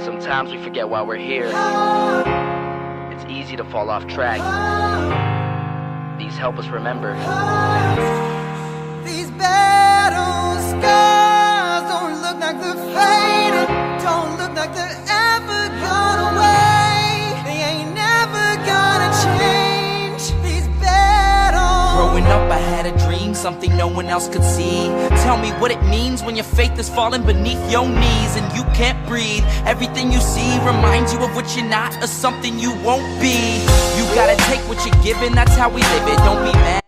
Sometimes we forget why we're here. It's easy to fall off track. These help us remember. These battle scars don't look like they're fading, don't look like they're ever gone away. They ain't never gonna change. These battles. Growing up, I had a dream, something no one else could see. Tell me what it means when your faith is falling beneath your knees and you can't breathe. Everything you see reminds you of what you're not or something you won't be. You gotta take what you're given, that's how we live it. Don't be mad.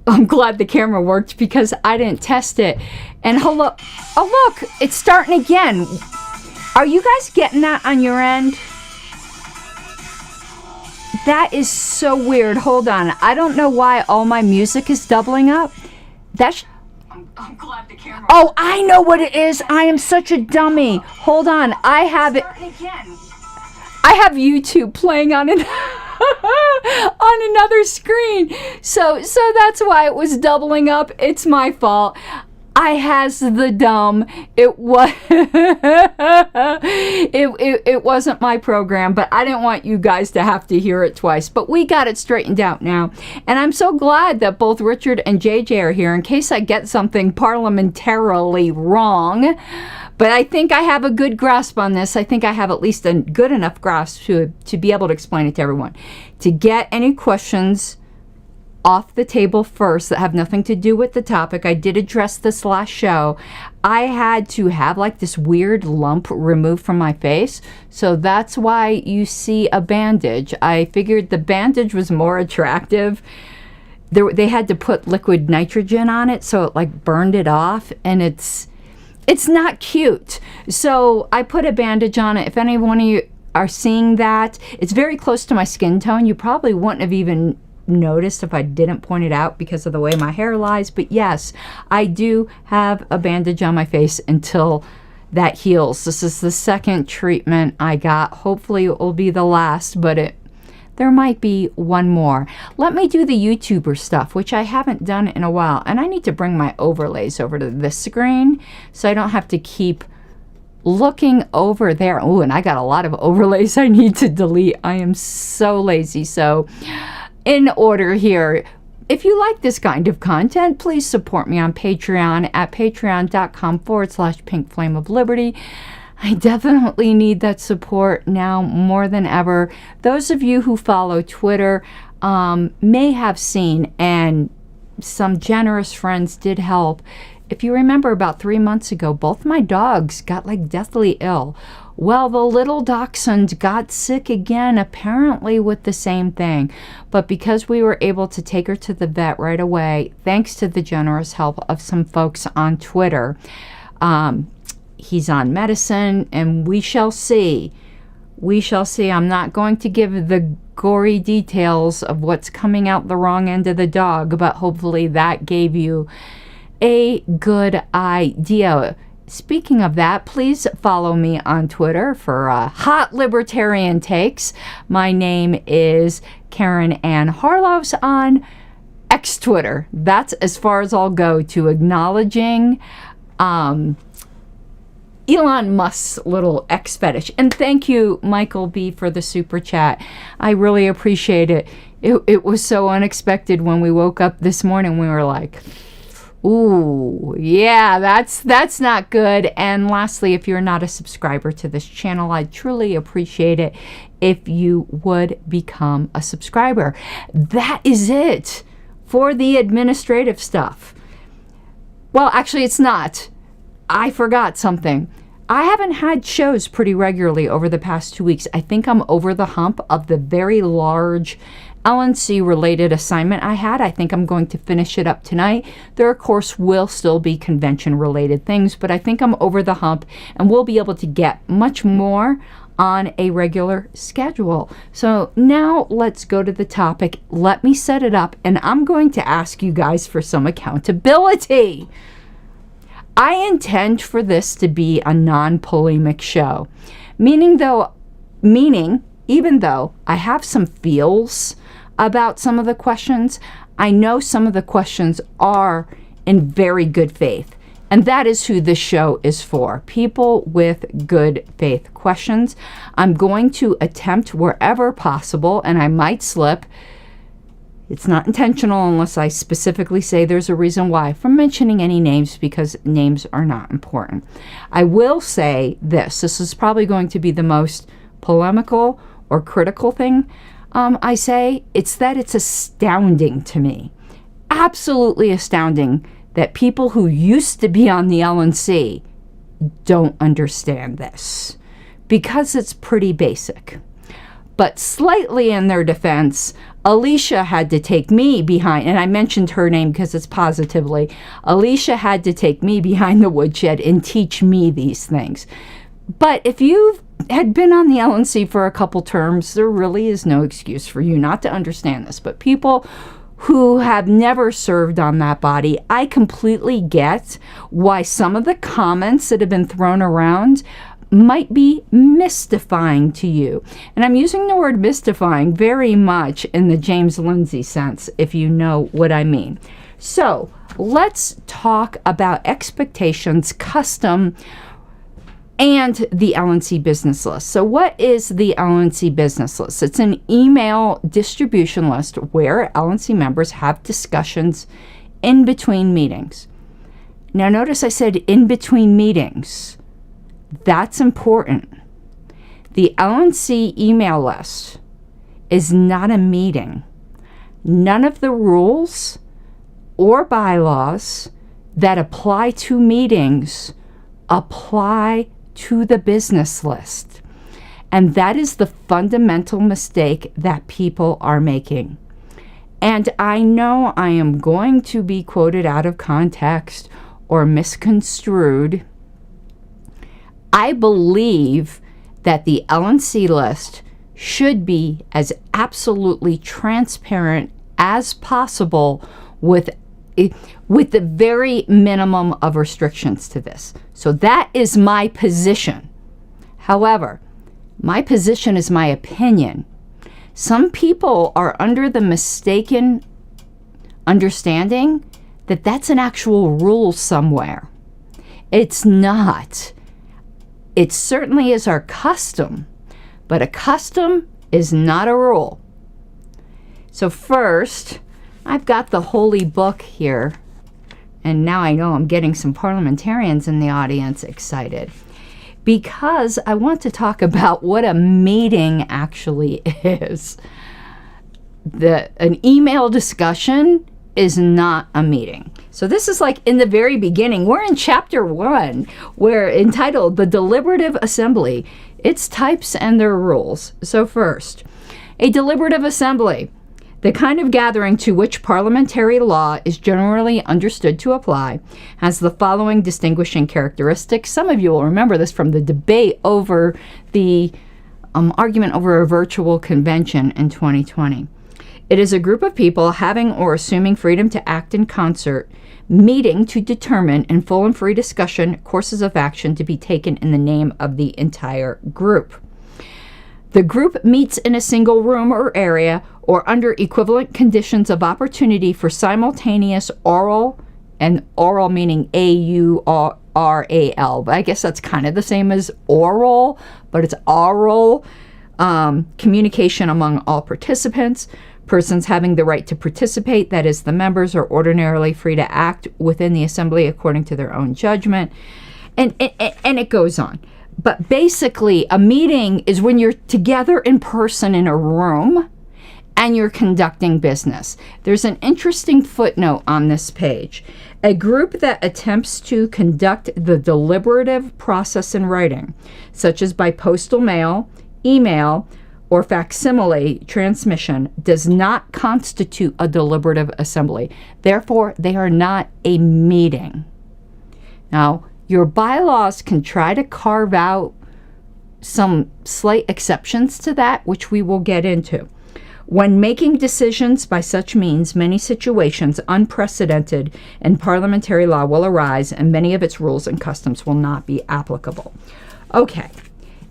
I'm glad the camera worked because I didn't test it. And hello, oh look, it's starting again. Are you guys getting that on your end? That is so weird. Hold on. I don't know why all my music is doubling up. I'm glad the camera. Oh, I know what it is. I am such a dummy. Hold on. I have it. I have YouTube playing on an on another screen. So that's why it was doubling up. It's my fault. I has the dumb. It was it wasn't my program, but I didn't want you guys to have to hear it twice. But we got it straightened out now. And I'm so glad that both Richard and JJ are here in case I get something parliamentarily wrong. But I think I have a good grasp on this. I think I have at least a good enough grasp to be able to explain it to everyone. To get any questions off the table first that have nothing to do with the topic, I did address this last show. I had to have like this weird lump removed from my face. So that's why you see a bandage. I figured the bandage was more attractive. They had to put liquid nitrogen on it, so it like burned it off, and it's not cute. So I put a bandage on it. If any one of you are seeing that, it's very close to my skin tone. You probably wouldn't have even noticed if I didn't point it out because of the way my hair lies. But yes, I do have a bandage on my face until that heals. This is the second treatment I got. Hopefully it will be the last, but there might be one more. Let me do the YouTuber stuff, which I haven't done in a while. And I need to bring my overlays over to this screen so I don't have to keep looking over there. Oh, and I got a lot of overlays I need to delete. I am so lazy. So in order here, if you like this kind of content, please support me on Patreon at patreon.com/Pink Flame of Liberty. I definitely need that support now more than ever. Those of you who follow Twitter may have seen, and some generous friends did help. If you remember, about 3 months ago, both my dogs got like deathly ill. Well, the little dachshund got sick again, apparently with the same thing. But because we were able to take her to the vet right away, thanks to the generous help of some folks on Twitter, he's on medicine, and we shall see. We shall see. I'm not going to give the gory details of what's coming out the wrong end of the dog, but hopefully that gave you a good idea. Speaking of that, please follow me on Twitter for hot libertarian takes. My name is Karen Ann Harlows on X Twitter. That's as far as I'll go to acknowledging Elon Musk's little X fetish. And thank you, Michael B., for the super chat. I really appreciate it. It was so unexpected when we woke up this morning. We were like, ooh, yeah, that's not good. And lastly, if you're not a subscriber to this channel, I'd truly appreciate it if you would become a subscriber. That is it for the administrative stuff. Well, actually, it's not. I forgot something. I haven't had shows pretty regularly over the past 2 weeks. I think I'm over the hump of the very large LNC related assignment I had. I think I'm going to finish it up tonight. There, of course, will still be convention related things, but I think I'm over the hump and we'll be able to get much more on a regular schedule. So now let's go to the topic. Let me set it up, and I'm going to ask you guys for some accountability. I intend for this to be a non-polemic show, meaning even though I have some feels about some of the questions, I know some of the questions are in very good faith. And that is who this show is for. People with good faith questions. I'm going to attempt wherever possible, and I might slip. It's not intentional unless I specifically say there's a reason why, from mentioning any names, because names are not important. I will say this. This is probably going to be the most polemical or critical thing I say. It's that it's astounding to me, absolutely astounding, that people who used to be on the LNC don't understand this, because it's pretty basic. But slightly in their defense, Alicia had to take me behind, and I mentioned her name because it's positively, Alicia had to take me behind the woodshed and teach me these things. But if you had been on the LNC for a couple terms, there really is no excuse for you not to understand this. But people who have never served on that body, I completely get why some of the comments that have been thrown around might be mystifying to you. And I'm using the word mystifying very much in the James Lindsay sense, if you know what I mean. So let's talk about expectations, custom, and the LNC business list. So what is the LNC business list? It's an email distribution list where LNC members have discussions in between meetings. Now notice I said in between meetings. That's important. The LNC email list is not a meeting. None of the rules or bylaws that apply to meetings apply to the business list. And that is the fundamental mistake that people are making. And I know I am going to be quoted out of context or misconstrued. I believe that the LNC list should be as absolutely transparent as possible with the very minimum of restrictions to this. So that is my position. However, my position is my opinion. Some people are under the mistaken understanding that that's an actual rule somewhere. It's not. It certainly is our custom, but a custom is not a rule. So first, I've got the holy book here, and now I know I'm getting some parliamentarians in the audience excited, because I want to talk about what a meeting actually is. An email discussion is not a meeting. So this is like in the very beginning. We're in chapter 1, where entitled The Deliberative Assembly, Its Types and Their Rules. So first, a deliberative assembly, the kind of gathering to which parliamentary law is generally understood to apply, has the following distinguishing characteristics. Some of you will remember this from the debate over the argument over a virtual convention in 2020. It is a group of people having or assuming freedom to act in concert, meeting to determine in full and free discussion courses of action to be taken in the name of the entire group. The group meets in a single room or area or under equivalent conditions of opportunity for simultaneous oral, and oral meaning A-U-R-A-L, but I guess that's kind of the same as oral, but it's oral communication among all participants. Persons having the right to participate, that is, the members, are ordinarily free to act within the assembly according to their own judgment. And it goes on. But basically, a meeting is when you're together in person in a room and you're conducting business. There's an interesting footnote on this page. A group that attempts to conduct the deliberative process in writing, such as by postal mail, email, or facsimile transmission, does not constitute a deliberative assembly. Therefore, they are not a meeting. Now, your bylaws can try to carve out some slight exceptions to that, which we will get into. When making decisions by such means, many situations unprecedented in parliamentary law will arise, and many of its rules and customs will not be applicable. Okay,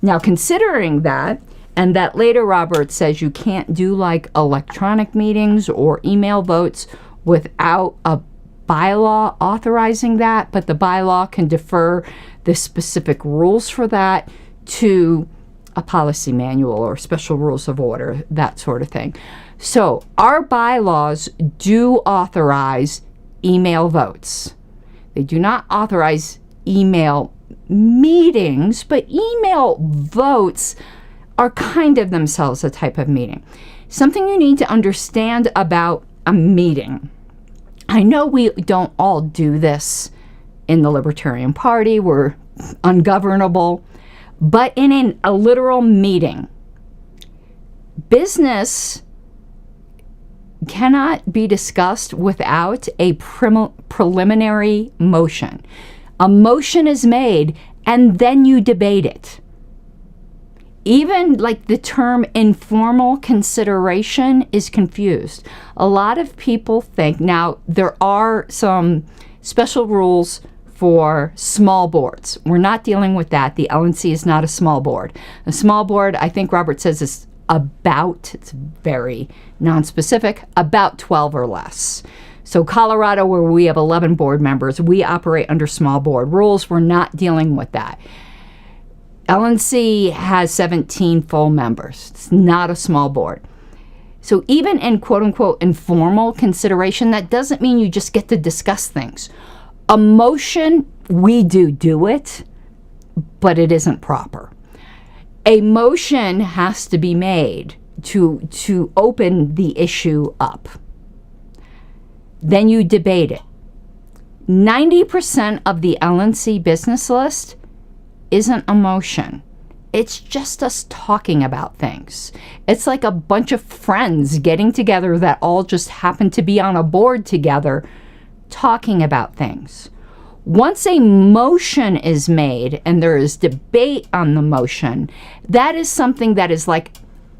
now considering that, and that later Robert says you can't do like electronic meetings or email votes without a bylaw authorizing that, but the bylaw can defer the specific rules for that to a policy manual or special rules of order, that sort of thing. So our bylaws do authorize email votes. They do not authorize email meetings, but email votes are kind of themselves a type of meeting. Something you need to understand about a meeting. I know we don't all do this in the Libertarian Party. We're ungovernable. But in a literal meeting, business cannot be discussed without a preliminary motion. A motion is made, and then you debate it. Even like the term informal consideration is confused. A lot of people think, now there are some special rules for small boards. We're not dealing with that. The LNC is not a small board. A small board, I think Robert says, is it's very non-specific, about 12 or less. So Colorado, where we have 11 board members, we operate under small board rules. We're not dealing with that. LNC has 17 full members. It's not a small board. So even in quote-unquote informal consideration, that doesn't mean you just get to discuss things. A motion, we do it, but it isn't proper. A motion has to be made to open the issue up. Then you debate it. 90% of the LNC business list isn't a motion. It's just us talking about things. It's like a bunch of friends getting together that all just happen to be on a board together talking about things. Once a motion is made and there is debate on the motion, that is something that is like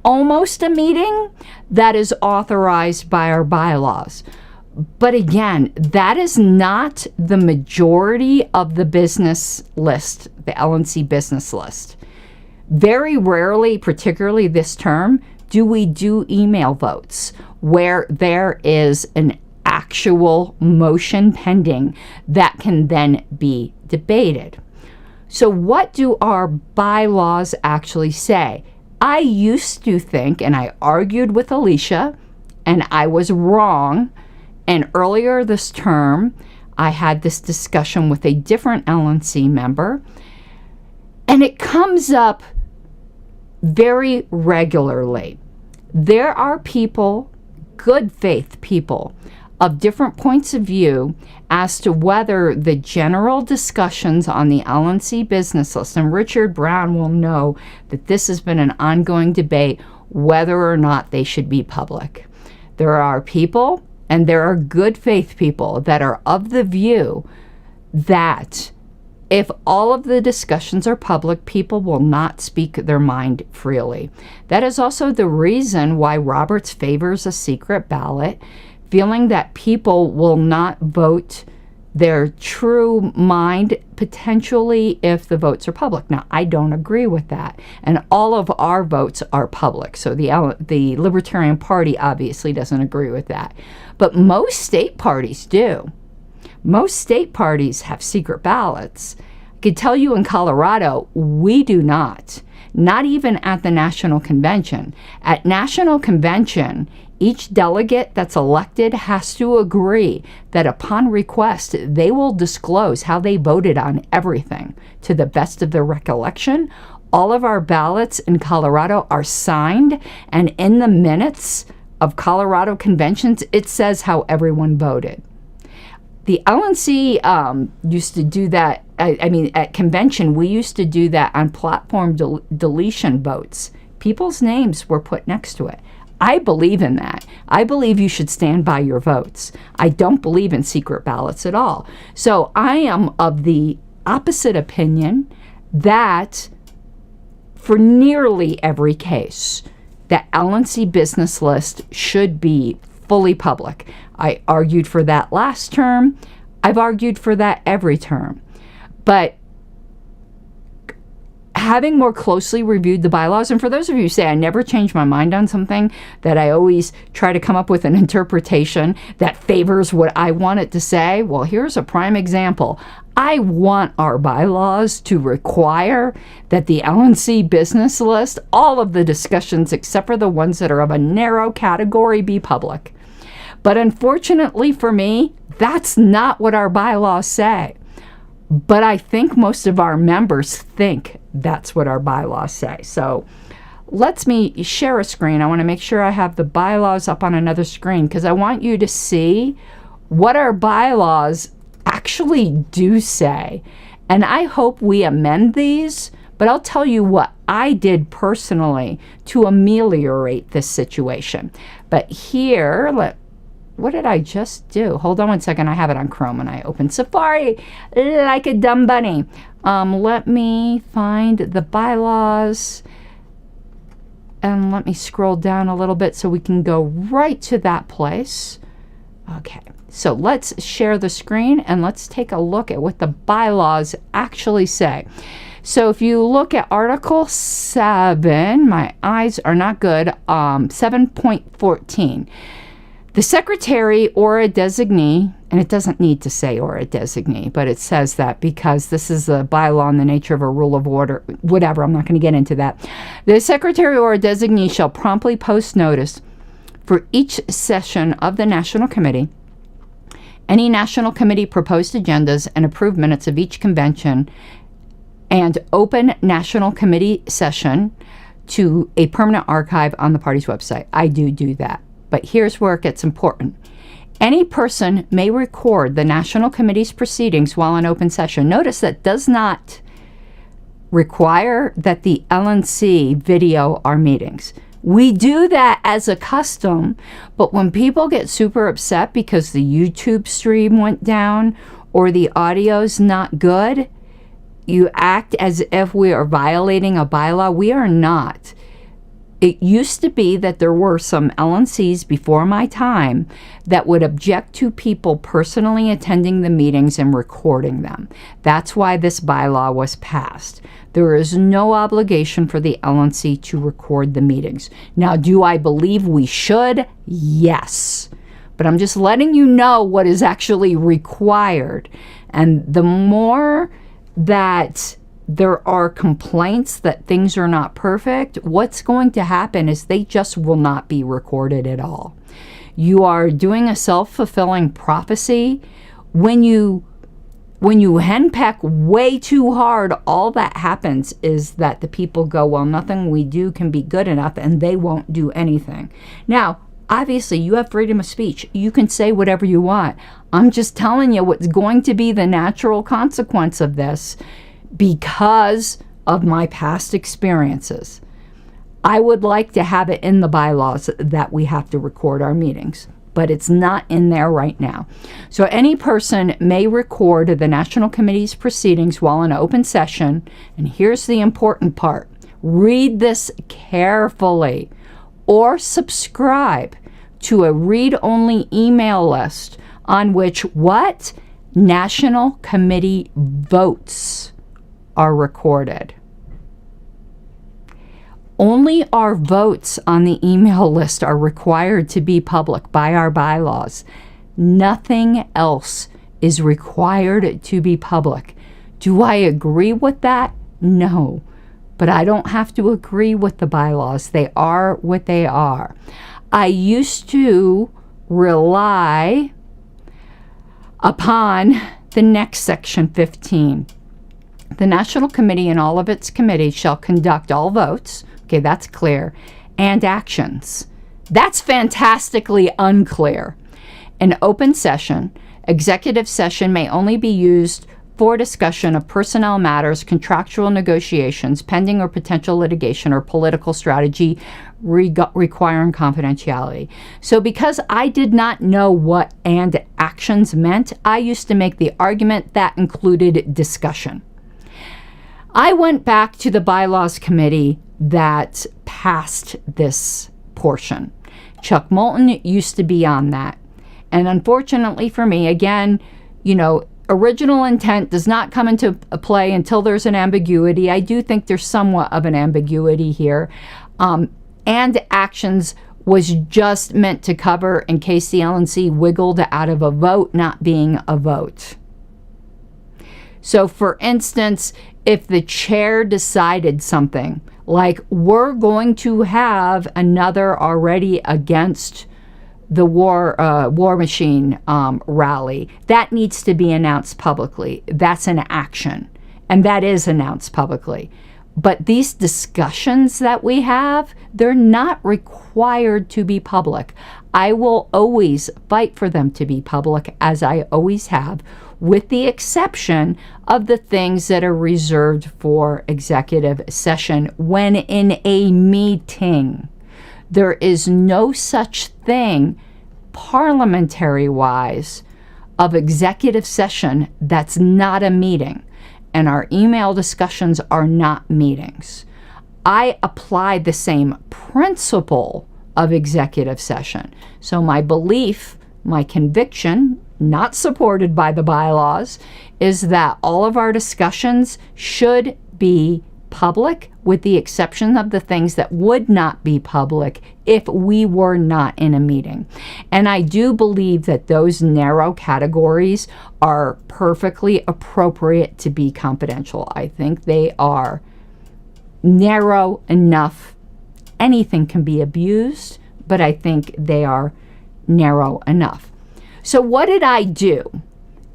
almost a meeting that is authorized by our bylaws. But again, that is not the majority of the business list, the LNC business list. Very rarely, particularly this term, do we do email votes where there is an actual motion pending that can then be debated. So what do our bylaws actually say? I used to think, and I argued with Alicia, and I was wrong. And earlier this term, I had this discussion with a different LNC member, and it comes up very regularly. There are people, good faith people, of different points of view as to whether the general discussions on the LNC business list, and Richard Brown will know that this has been an ongoing debate, whether or not they should be public. There are people, and there are good faith people, that are of the view that if all of the discussions are public, people will not speak their mind freely. That is also the reason why Roberts favors a secret ballot, feeling that people will not vote their true mind potentially if the votes are public. Now, I don't agree with that. And all of our votes are public. So the Libertarian Party obviously doesn't agree with that. But most state parties do. Most state parties have secret ballots. I could tell you in Colorado, we do not. Not even at the National Convention. At National Convention, each delegate that's elected has to agree that upon request, they will disclose how they voted on everything to the best of their recollection. All of our ballots in Colorado are signed, and in the minutes of Colorado conventions, it says how everyone voted. The LNC used to do that. I mean, at convention, we used to do that on platform deletion votes. People's names were put next to it. I believe in that. I believe you should stand by your votes. I don't believe in secret ballots at all. So I am of the opposite opinion that for nearly every case, the LNC business list should be fully public. I argued for that last term. I've argued for that every term. But having more closely reviewed the bylaws, and for those of you who say I never change my mind on something, that I always try to come up with an interpretation that favors what I want it to say, well, here's a prime example. I want our bylaws to require that the LNC business list, all of the discussions except for the ones that are of a narrow category, be public. But unfortunately for me, that's not what our bylaws say. But I think most of our members think that's what our bylaws say. So let me share a screen. I want to make sure I have the bylaws up on another screen because I want you to see what our bylaws actually do say. And I hope we amend these, but I'll tell you what I did personally to ameliorate this situation. But here, what did I just do? Hold on one second. I have it on Chrome and I open Safari like a dumb bunny. Let me find the bylaws and let me scroll down a little bit so we can go right to that place. Okay, so let's share the screen and let's take a look at what the bylaws actually say. So if you look at Article 7, my eyes are not good, 7.14. The secretary or a designee, and it doesn't need to say or a designee, but it says that because this is a bylaw in the nature of a rule of order, whatever, I'm not going to get into that. The secretary or a designee shall promptly post notice for each session of the National Committee, any National Committee proposed agendas and approved minutes of each convention, and open National Committee session to a permanent archive on the party's website. I do that. But here's where it gets important. Any person may record the National Committee's proceedings while in open session. Notice that does not require that the LNC video our meetings. We do that as a custom, but when people get super upset because the YouTube stream went down or the audio's not good, you act as if we are violating a bylaw. We are not. It used to be that there were some LNCs before my time that would object to people personally attending the meetings and recording them. That's why this bylaw was passed. There is no obligation for the LNC to record the meetings. Now, do I believe we should? Yes. But I'm just letting you know what is actually required. And the more that there are complaints that things are not perfect, what's going to happen is they just will not be recorded at all. You are doing a self-fulfilling prophecy. When you henpeck way too hard, all that happens is that the people go, well, nothing we do can be good enough, and they won't do anything. Now, obviously, you have freedom of speech. You can say whatever you want. I'm just telling you what's going to be the natural consequence of this because of my past experiences. I would like to have it in the bylaws that we have to record our meetings, but it's not in there right now. So any person may record the National Committee's proceedings while in open session, and here's the important part. Read this carefully, or subscribe to a read-only email list on which what? National Committee votes are recorded. Only our votes on the email list are required to be public by our bylaws. Nothing else is required to be public. Do I agree with that? No. But I don't have to agree with the bylaws. They are what they are. I used to rely upon the next section 15. The National Committee and all of its committees shall conduct all votes, okay, that's clear, and actions. That's fantastically unclear. An open session, executive session may only be used for discussion of personnel matters, contractual negotiations, pending or potential litigation, or political strategy requiring confidentiality. So because I did not know what and actions meant, I used to make the argument that included discussion. I went back to the bylaws committee that passed this portion. Chuck Moulton used to be on that. And unfortunately for me, again, original intent does not come into play until there's an ambiguity. I do think there's somewhat of an ambiguity here. And actions was just meant to cover in case the LNC wiggled out of a vote not being a vote. So for instance, if the chair decided something, like we're going to have another already against the war machine rally, that needs to be announced publicly. That's an action, and that is announced publicly. But these discussions that we have, they're not required to be public. I will always fight for them to be public, as I always have, with the exception of the things that are reserved for executive session when in a meeting. There is no such thing, parliamentary-wise, of executive session that's not a meeting. And our email discussions are not meetings. I apply the same principle of executive session. So my belief, my conviction, not supported by the bylaws, is that all of our discussions should be public, with the exception of the things that would not be public if we were not in a meeting. And I do believe that those narrow categories are perfectly appropriate to be confidential. I think they are narrow enough. Anything can be abused, but I think they are narrow enough. So what did I do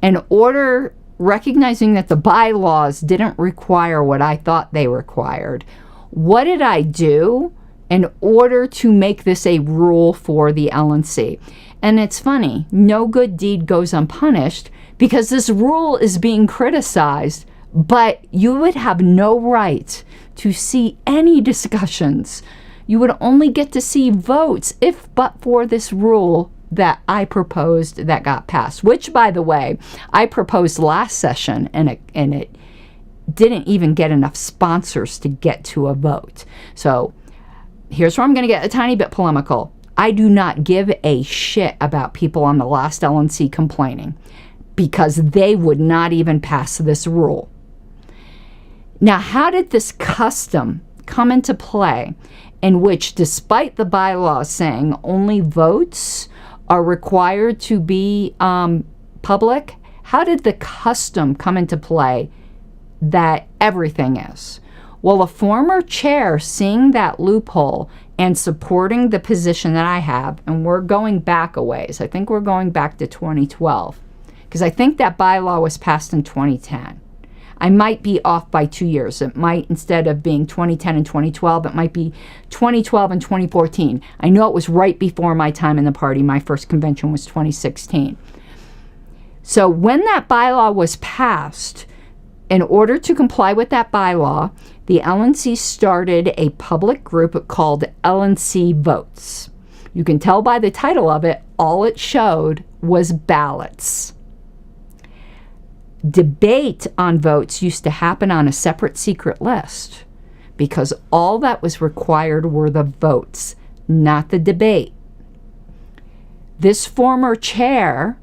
in order, recognizing that the bylaws didn't require what I thought they required? What did I do in order to make this a rule for the LNC? And it's funny, no good deed goes unpunished, because this rule is being criticized, but you would have no right to see any discussions. You would only get to see votes if but for this rule that I proposed that got passed, which, by the way, I proposed last session, and it didn't even get enough sponsors to get to a vote. So here's where I'm going to get a tiny bit polemical. I do not give a shit about people on the last LNC complaining, because they would not even pass this rule. Now, how did this custom come into play in which, despite the bylaws saying only votes are required to be public, how did the custom come into play that everything is. Well, a former chair seeing that loophole and supporting the position that I have, and we're going back a ways. I think we're going back to 2012, because I think that bylaw was passed in 2010. I might be off by 2 years. It might, instead of being 2010 and 2012, it might be 2012 and 2014. I know it was right before my time in the party. My first convention was 2016. So when that bylaw was passed, in order to comply with that bylaw, the LNC started a public group called LNC Votes. You can tell by the title of it, all it showed was ballots. Debate on votes used to happen on a separate secret list because all that was required were the votes, not the debate. This former chair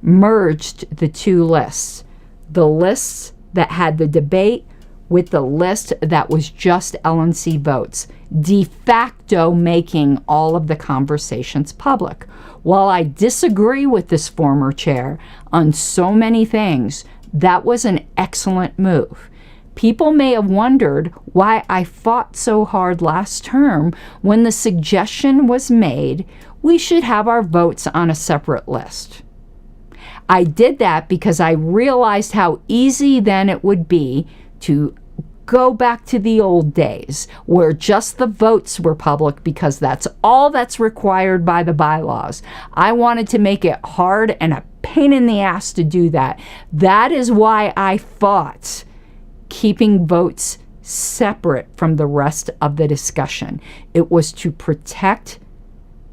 merged the two lists, the lists that had the debate with the list that was just LNC votes, de facto making all of the conversations public. While I disagree with this former chair on so many things, that was an excellent move. People may have wondered why I fought so hard last term when the suggestion was made we should have our votes on a separate list. I did that because I realized how easy then it would be to go back to the old days where just the votes were public because that's all that's required by the bylaws. I wanted to make it hard and a pain in the ass to do that. That is why I fought keeping votes separate from the rest of the discussion. It was to protect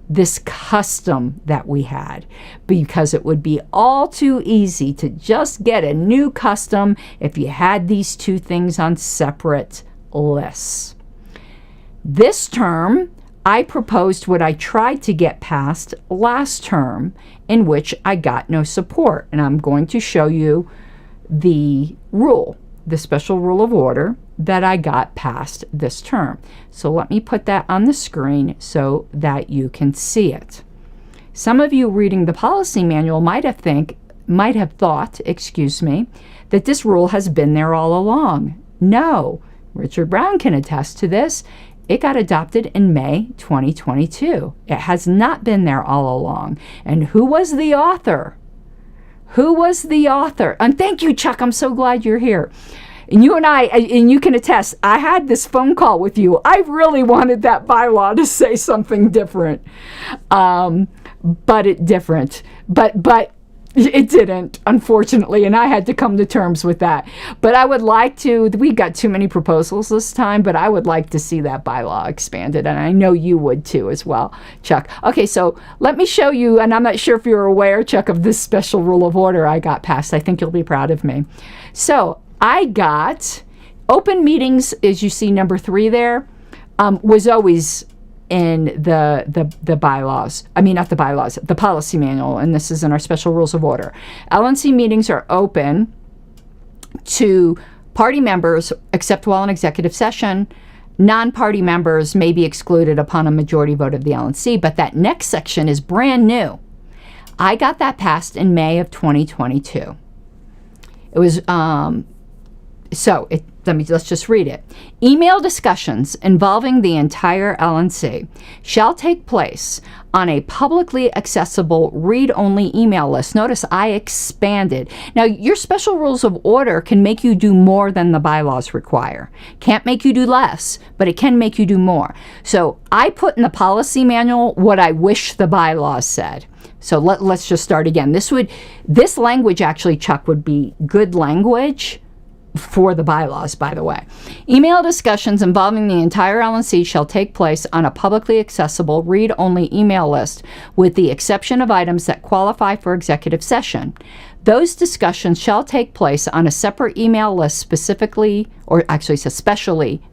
this custom that we had, because it would be all too easy to just get a new custom if you had these two things on separate lists. This term, I proposed what I tried to get passed last term, in which I got no support. And I'm going to show you the rule, the special rule of order that I got passed this term. So let me put that on the screen so that you can see it. Some of you reading the policy manual might have thought, that this rule has been there all along. No, Richard Brown can attest to this. It got adopted in May 2022. It has not been there all along. And who was the author? Who was the author? And thank you, Chuck. I'm so glad you're here. And you and I, and you can attest, I had this phone call with you. I really wanted that bylaw to say something different. But it didn't, unfortunately, and I had to come to terms with that. But I would like to, we got too many proposals this time, but I would like to see that bylaw expanded, and I know you would too as well, Chuck. Okay, so let me show you, and I'm not sure if you're aware, Chuck, of this special rule of order I got passed. I think you'll be proud of me. So I got open meetings, as you see number 3 there, was always in the bylaws. I mean, not the bylaws, the policy manual, and this is in our special rules of order. LNC meetings are open to party members except while in executive session. Non-party members may be excluded upon a majority vote of the LNC, but that next section is brand new. I got that passed in May of 2022. It was, let's just read it. Email discussions involving the entire LNC shall take place on a publicly accessible read-only email list. Notice I expanded. Now, your special rules of order can make you do more than the bylaws require. Can't make you do less, but it can make you do more. So I put in the policy manual what I wish the bylaws said. So let's just start again. This language actually, Chuck, would be good language for the bylaws, by the way. Email discussions involving the entire LNC shall take place on a publicly accessible read-only email list, with the exception of items that qualify for executive session. Those discussions shall take place on a separate email list specifically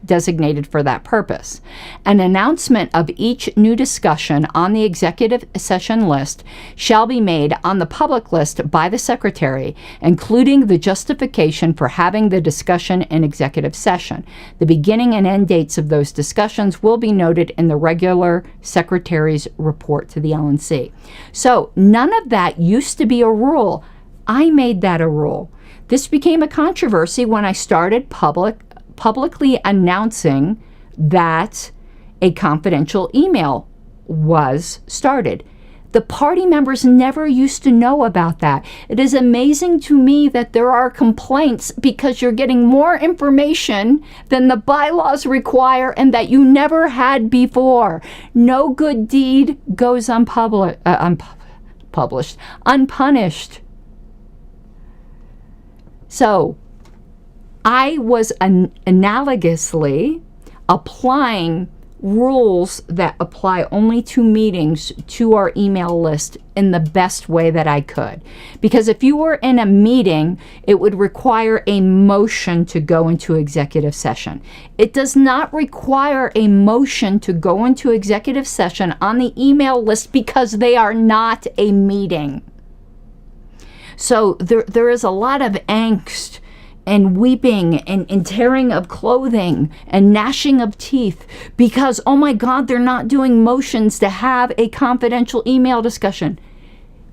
designated for that purpose. An announcement of each new discussion on the executive session list shall be made on the public list by the secretary, including the justification for having the discussion in executive session. The beginning and end dates of those discussions will be noted in the regular secretary's report to the LNC. So none of that used to be a rule. I made that a rule. This became a controversy when I started publicly announcing that a confidential email was started. The party members never used to know about that. It is amazing to me that there are complaints because you're getting more information than the bylaws require and that you never had before. No good deed goes unpunished. So I was analogously applying rules that apply only to meetings to our email list in the best way that I could. Because if you were in a meeting, it would require a motion to go into executive session. It does not require a motion to go into executive session on the email list because they are not a meeting. So there is a lot of angst and weeping and tearing of clothing and gnashing of teeth because, oh my God, they're not doing motions to have a confidential email discussion.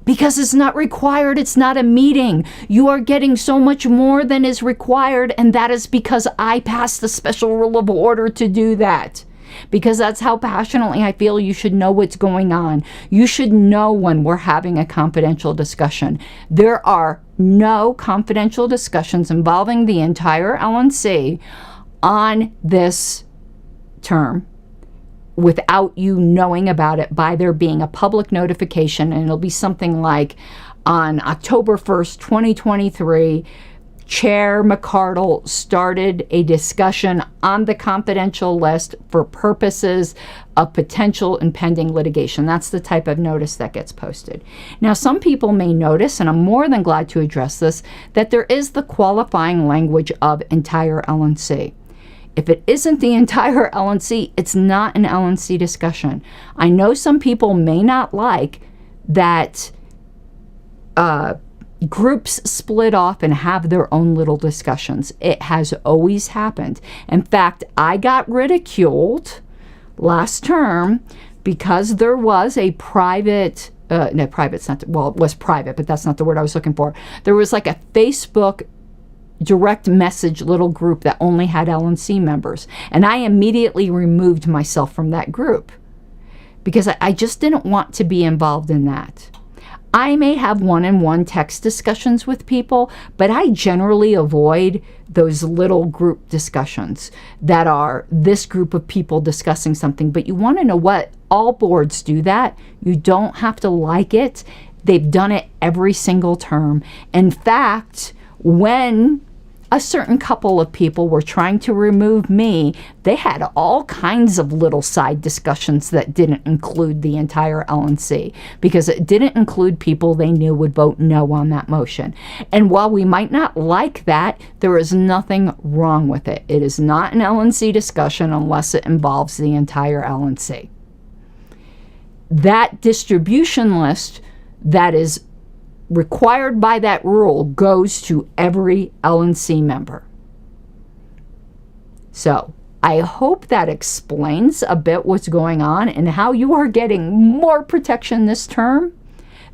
Because it's not required, it's not a meeting. You are getting so much more than is required, and that is because I passed the special rule of order to do that. Because that's how passionately I feel you should know what's going on. You should know when we're having a confidential discussion. There are no confidential discussions involving the entire LNC on this term without you knowing about it by there being a public notification, and it'll be something like on October 1st, 2023, Chair McCardle started a discussion on the confidential list for purposes of potential impending litigation. That's the type of notice that gets posted. Now, some people may notice, and I'm more than glad to address this, that there is the qualifying language of entire LNC. If it isn't the entire LNC, it's not an LNC discussion. I know some people may not like that groups split off and have their own little discussions. It has always happened. In fact, I got ridiculed last term because there was a private, it was private, but that's not the word I was looking for. There was like a Facebook direct message little group that only had LNC members. And I immediately removed myself from that group because I just didn't want to be involved in that. I may have one-on-one text discussions with people, but I generally avoid those little group discussions that are this group of people discussing something. But you want to know what? All boards do that. You don't have to like it. They've done it every single term. In fact, when a certain couple of people were trying to remove me, they had all kinds of little side discussions that didn't include the entire LNC because it didn't include people they knew would vote no on that motion. And while we might not like that, there is nothing wrong with it. It is not an LNC discussion unless it involves the entire LNC. That distribution list that is required by that rule goes to every LNC member. So I hope that explains a bit what's going on and how you are getting more protection this term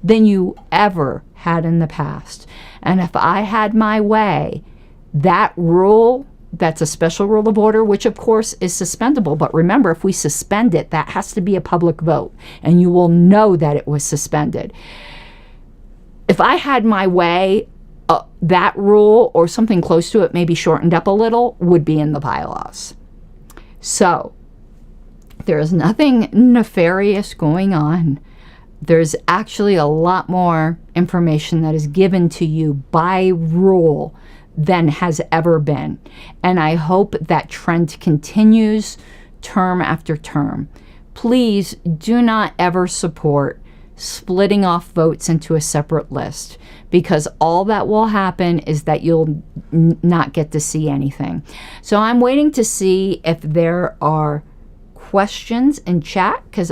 than you ever had in the past. And if I had my way, that rule, that's a special rule of order, which of course is suspendable. But remember, if we suspend it, that has to be a public vote, and you will know that it was suspended. If I had my way, that rule or something close to it, maybe shortened up a little, would be in the bylaws. So there is nothing nefarious going on. There's actually a lot more information that is given to you by rule than has ever been. And I hope that trend continues term after term. Please do not ever support splitting off votes into a separate list, because all that will happen is that you'll not get to see anything. So I'm waiting to see if there are questions in chat, because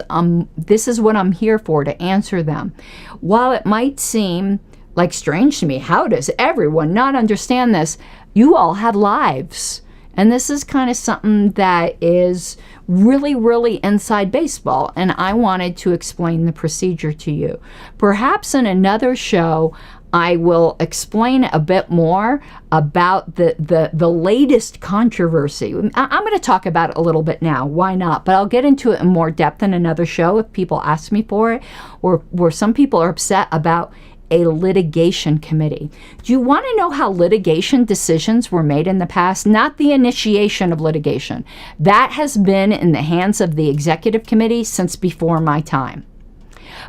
this is what I'm here for, to answer them. While it might seem like strange to me, how does everyone not understand this? You all have lives. And this is kind of something that is really, really inside baseball. And I wanted to explain the procedure to you. Perhaps in another show, I will explain a bit more about the latest controversy. I'm going to talk about it a little bit now. Why not? But I'll get into it in more depth in another show if people ask me for it, or where some people are upset about a litigation committee. Do you want to know how litigation decisions were made in the past? Not the initiation of litigation. That has been in the hands of the executive committee since before my time.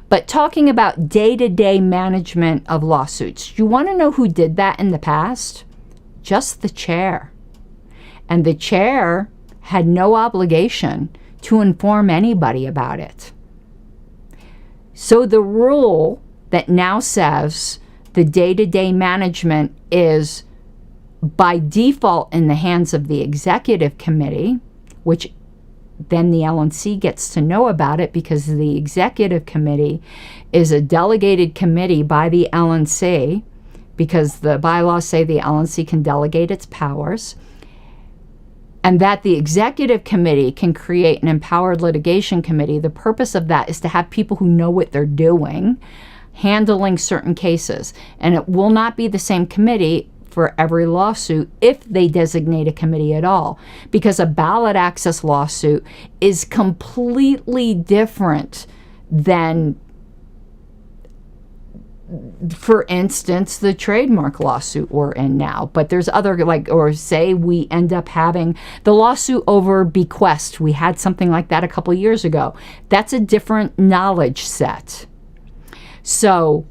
But talking about day-to-day management of lawsuits, you want to know who did that in the past? Just the chair. And the chair had no obligation to inform anybody about it. So the rule that now says the day-to-day management is by default in the hands of the executive committee, which then the LNC gets to know about it because the executive committee is a delegated committee by the LNC, because the bylaws say the LNC can delegate its powers, and that the executive committee can create an empowered litigation committee. The purpose of that is to have people who know what they're doing handling certain cases, and it will not be the same committee for every lawsuit if they designate a committee at all, because a ballot access lawsuit is completely different than, for instance, the trademark lawsuit we're in now. But there's other, like, or say we end up having the lawsuit over bequest. We had something like that a couple years ago. That's a different knowledge set. So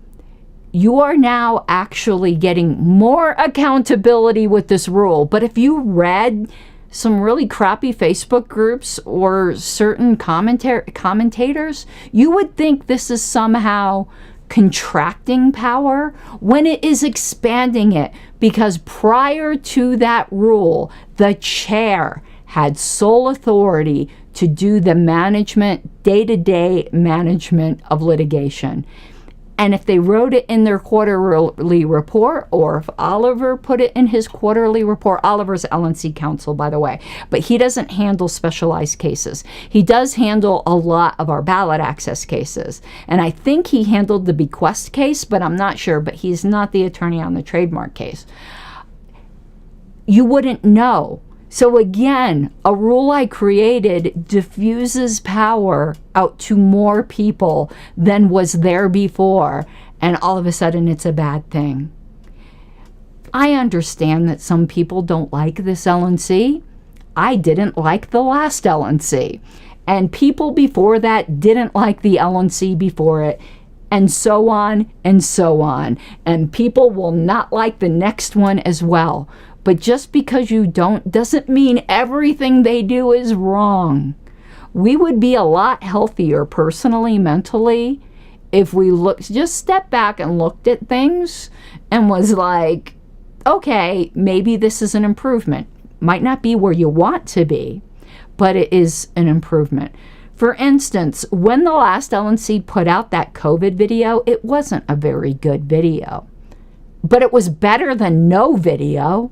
you are now actually getting more accountability with this rule. But if you read some really crappy Facebook groups or certain commentators, you would think this is somehow contracting power when it is expanding it, because prior to that rule, the chair had sole authority to do the management, day-to-day management of litigation. And if they wrote it in their quarterly report, or if Oliver put it in his quarterly report, Oliver's LNC counsel, by the way, but he doesn't handle specialized cases. He does handle a lot of our ballot access cases. And I think he handled the bequest case, but I'm not sure, but he's not the attorney on the trademark case. You wouldn't know. So again, a rule I created diffuses power out to more people than was there before, and all of a sudden it's a bad thing. I understand that some people don't like this LNC. I didn't like the last LNC. And people before that didn't like the LNC before it, and so on and so on. And people will not like the next one as well. But just because you don't doesn't mean everything they do is wrong. We would be a lot healthier personally, mentally, if we just stepped back and looked at things and was like, okay, maybe this is an improvement. Might not be where you want to be, but it is an improvement. For instance, when the last LNC put out that COVID video, it wasn't a very good video, but it was better than no video.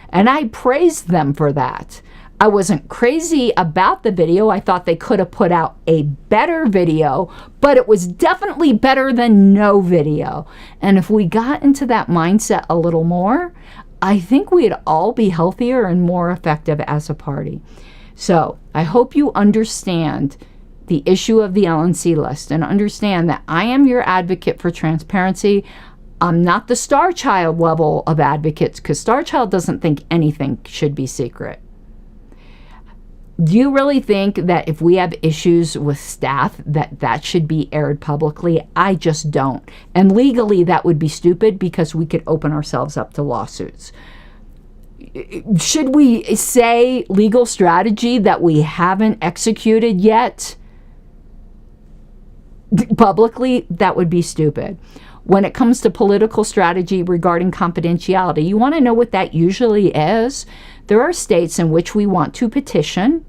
And I praised them for that. I wasn't crazy about the video. I thought they could have put out a better video, but it was definitely better than no video. And if we got into that mindset a little more, I think we'd all be healthier and more effective as a party. So I hope you understand the issue of the LNC list and understand that I am your advocate for transparency. I'm not the Star Child level of advocates, because Star Child doesn't think anything should be secret. Do you really think that if we have issues with staff that should be aired publicly? I just don't. And legally that would be stupid, because we could open ourselves up to lawsuits. Should we say legal strategy that we haven't executed yet publicly? That would be stupid. When it comes to political strategy regarding confidentiality, you want to know what that usually is? There are states in which we want to petition,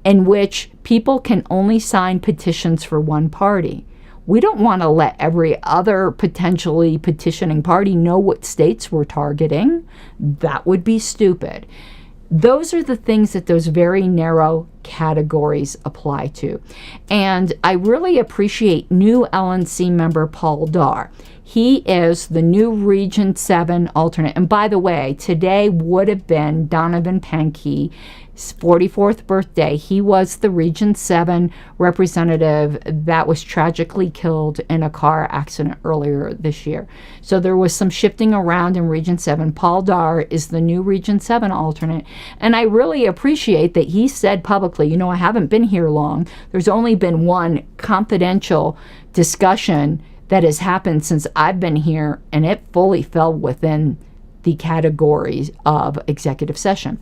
in which people can only sign petitions for one party. We don't want to let every other potentially petitioning party know what states we're targeting. That would be stupid. Those are the things that those very narrow categories apply to. And I really appreciate new LNC member Paul Dar. He is the new Region 7 alternate. And by the way, today would have been Donovan Pankey's 44th birthday. He was the Region 7 representative that was tragically killed in a car accident earlier this year. So there was some shifting around in Region 7. Paul Dar is the new Region 7 alternate. And I really appreciate that he said publicly, you know, I haven't been here long. There's only been one confidential discussion that has happened since I've been here, and it fully fell within the categories of executive session.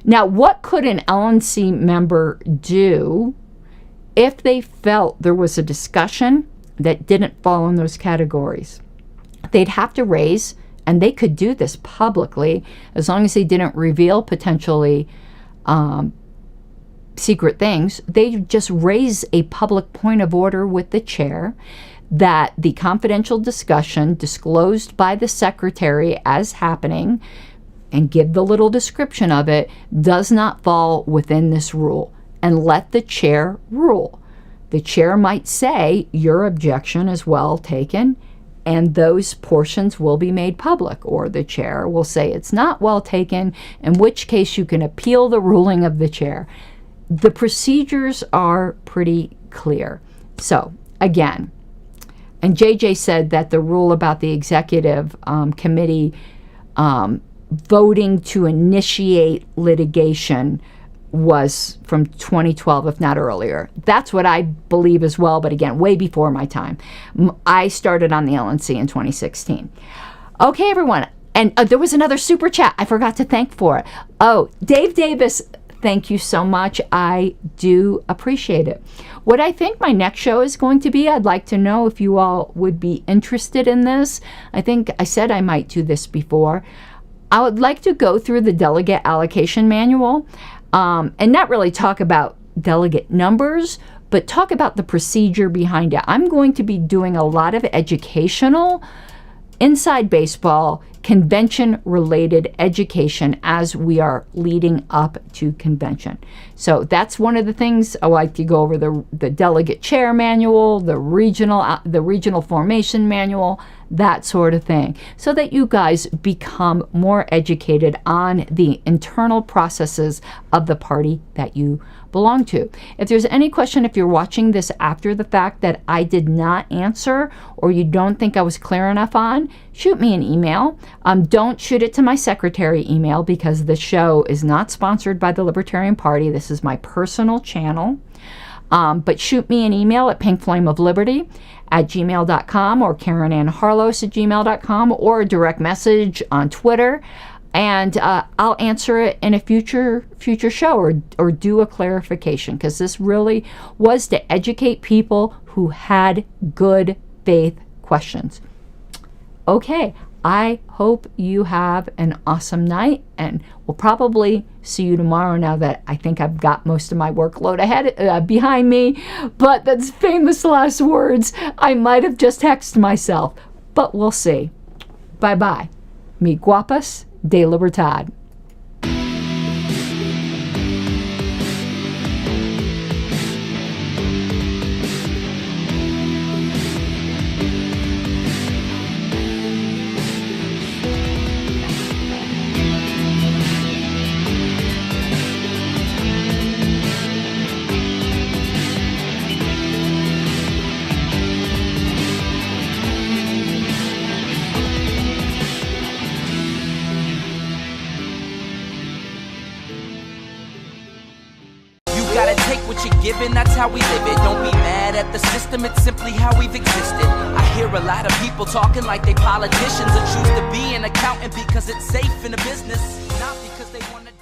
Now, what could an LNC member do if they felt there was a discussion that didn't fall in those categories? They'd have to raise, and they could do this publicly as long as they didn't reveal potentially secret things. They just raise a public point of order with the chair that the confidential discussion disclosed by the secretary as happening, and give the little description of it, does not fall within this rule, and let the chair rule. The chair might say your objection is well taken, and those portions will be made public, or the chair will say it's not well taken, in which case you can appeal the ruling of the chair. The procedures are pretty clear. So again, and JJ said that the rule about the executive committee voting to initiate litigation was from 2012, if not earlier. That's what I believe as well, but again, way before my time. I started on the LNC in 2016. Okay, everyone. And there was another super chat I forgot to thank for it. Oh, Dave Davis, thank you so much. I do appreciate it. What I think my next show is going to be, I'd like to know if you all would be interested in this. I think I said I might do this before. I would like to go through the delegate allocation manual and not really talk about delegate numbers, but talk about the procedure behind it. I'm going to be doing a lot of educational, inside baseball, convention-related education as we are leading up to convention. So that's one of the things. I like to go over the delegate chair manual, the regional formation manual, that sort of thing, so that you guys become more educated on the internal processes of the party that you belong to. If there's any question, if you're watching this after the fact, that I did not answer or you don't think I was clear enough on, shoot me an email. Don't shoot it to my secretary email, because the show is not sponsored by the Libertarian Party. This is my personal channel. But shoot me an email at pinkflameofliberty@gmail.com or KarenAnnHarlos@gmail.com, or a direct message on Twitter, and I'll answer it in a future show, or do a clarification, because this really was to educate people who had good faith questions. Okay, I hope you have an awesome night, and we'll probably see you tomorrow, now that I think I've got most of my workload behind me. But that's famous last words. I might have just texted myself, but we'll see. Bye-bye. Mi guapas de libertad. Given, that's how we live it. Don't be mad at the system, it's simply how we've existed. I hear a lot of people talking like they politicians, or choose to be an accountant because it's safe in the business, not because they want to